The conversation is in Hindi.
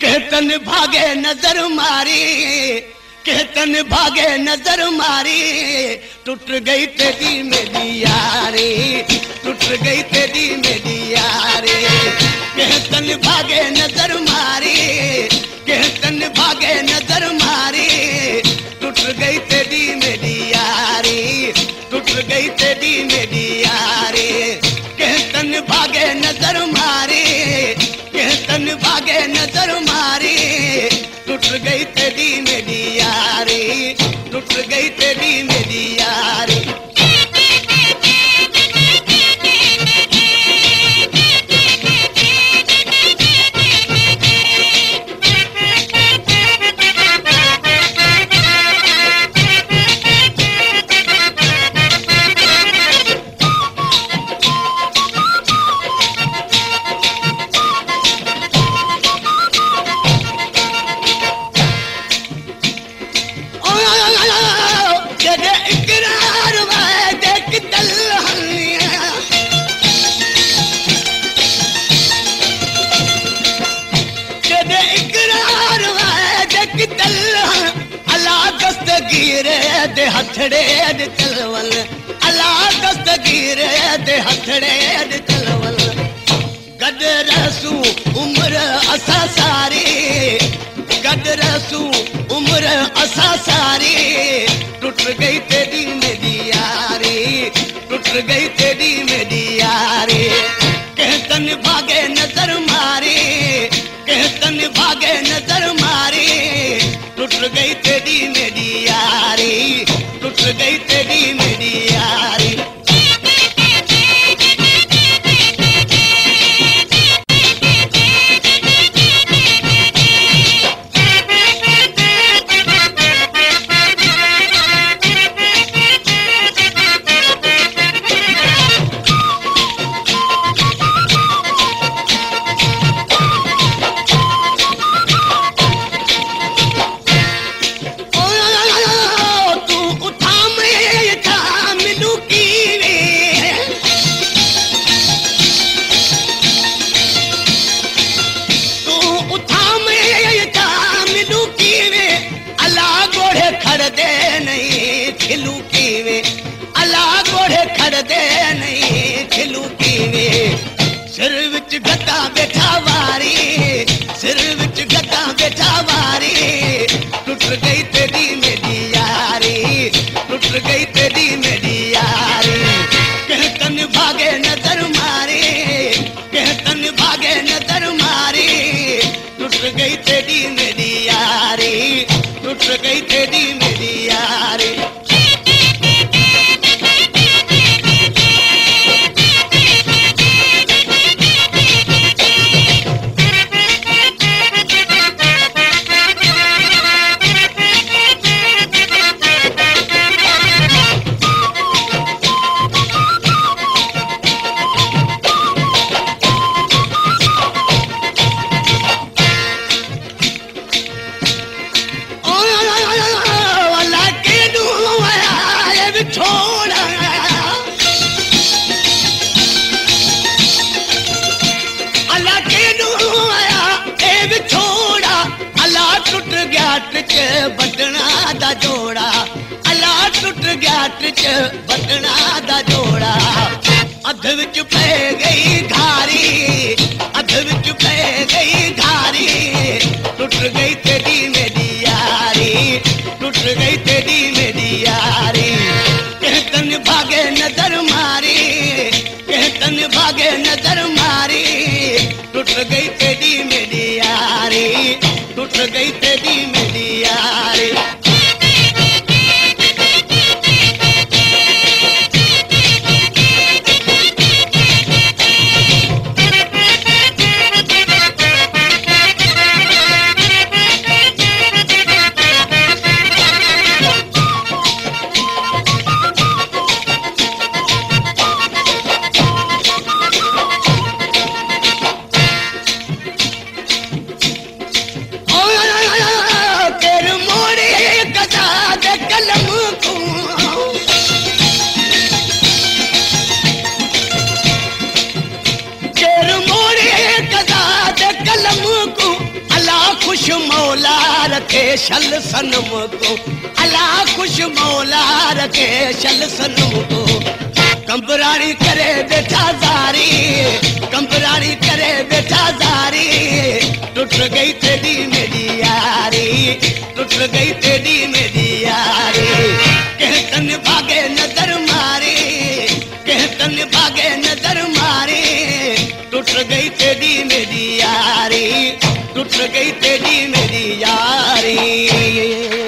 कहतन भागे नजर मारी, कहतन भागे नजर मारी, टूट गई तेरी मेरी यारी, टूट गई तेरी मेरी यारी। कहतन भागे नजर मारी, कहतन भागे नजर मारी, टूट गई तेरी मेरी यारी, टूट गई तेरी मेरी यारी। कहतन भागे नजर मारी, कहतन भागे नजर मारी, टूट गई तेरी मेरी यारी, टूट गई तेरी मेरी यारी। दे हथड़े दे चलवल, अला दस्तगीर दे हथड़े दे चलवल। गड रसू उम्र असा सारी, गड रसू उम्र असा सारी, टूट गई तेरी मेरी यारी, टूट गई तेरी मेरी यारी। कहतन भागे नजर मारी, कहतन भागे नजर मारी, टूट गई तेरी मेरी यारी, टूट गई तेरी मेरी यारी। सिर विच गता बैठा वारी, सिर विच गता बैठा वारी, टूट गई तेरी मेरी यारी, टूट गई तेरी मेरी यारी। कहतन भागे नजर मारी, कहतन भागे नजर मारी, टूट गई तेरी मेरी यारी, टूट गई तेरी मेरी यारी। बटना दा जोड़ा, अला टुट गया ट्रिच बटना दा जोड़ा। अध विच पै गई घारी, अध विच पै गई घारी, टुट गई तेरी मेरी यारी, टुट गई तेरी मेरी यारी। कहतन भागे नजर मारी, कहतन भागे नजर मारी, टुट गई तेरी मेरी यारी, टूट गई तेरी मेरी यारी। रखे शल सनम को, अल्लाह खुश मौला रखे शल सनम को। कंबरानी करे बैठा जारी, कंबरानी करे बैठा जारी, टूट गई तेरी मेरी यारी, टूट गई तेरी मेरी यारी। कहतन भागे नजर मारी, कहतन भागे नजर मारी, टूट गई तेरी मेरी यारी, टूट गई तेरी मेरी यारी।